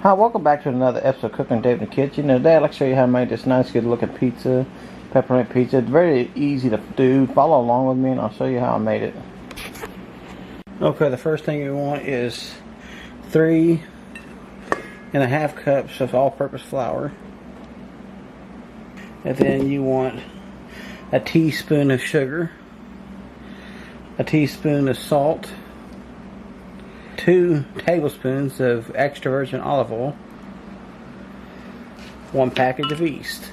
Hi, welcome back to another episode of Cooking Dave in the Kitchen. Today I'd like to show you how to make this nice good looking pizza, pepperoni pizza. It's very easy to do. Follow along with me and I'll show you how I made it. Okay, the first thing you want is 3.5 cups of all-purpose flour. And then you want a teaspoon of sugar, a teaspoon of salt, 2 tablespoons of extra virgin olive oil, 1 package of yeast.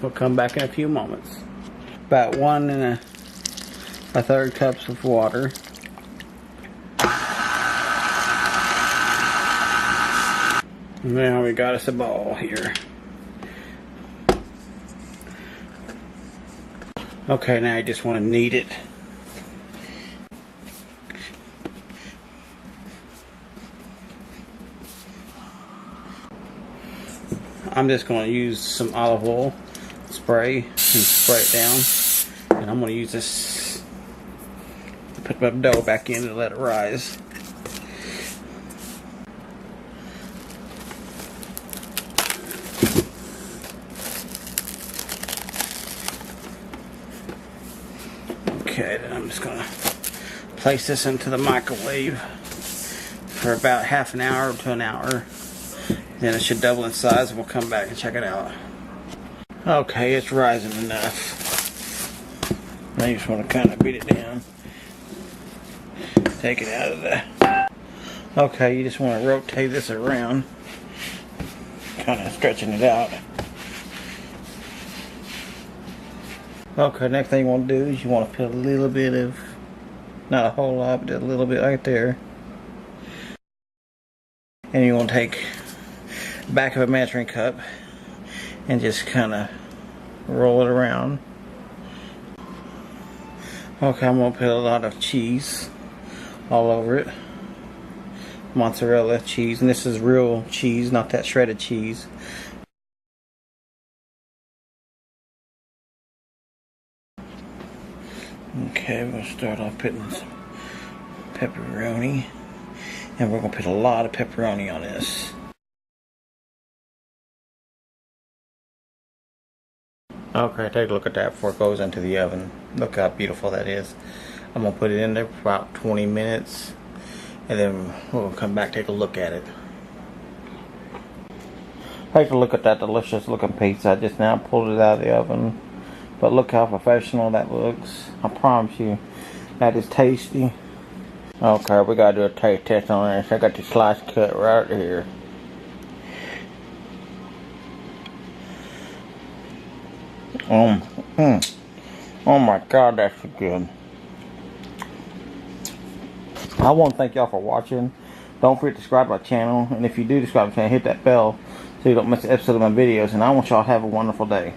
We'll come back in a few moments. About 1 1/3 cups of water. Now we got us a ball here. Okay, now you just want to knead it. I'm just going to use some olive oil spray and spray it down. And I'm going to use this to put my dough back in and let it rise. Okay, then I'm just going to place this into the microwave for about half an hour to an hour. Then it should double in size and we'll come back and check it out. Okay, it's rising enough. Now you just want to kind of beat it down. Take it out of there. Okay, you just want to rotate this around. Kind of stretching it out. Okay, next thing you want to do is you want to put a little bit of, not a whole lot, but a little bit right there. And you want to take back of a measuring cup and just kind of roll it around. Okay, I'm going to put a lot of cheese all over it. Mozzarella cheese, and this is real cheese, not that shredded cheese. Okay, we're going to start off putting some pepperoni, and we're going to put a lot of pepperoni on this. Okay, take a look at that before it goes into the oven. Look how beautiful that is. I'm going to put it in there for about 20 minutes. And then we'll come back and take a look at it. Take a look at that delicious looking pizza. I just now pulled it out of the oven. But look how professional that looks. I promise you, that is tasty. Okay, we got to do a taste test on this. I got the slice cut right here. Oh my God, that's good. I want to thank y'all for watching. Don't forget to subscribe to my channel, and if you do subscribe to my channel, hit that bell so you don't miss an episode of my videos. And I want y'all to have a wonderful day.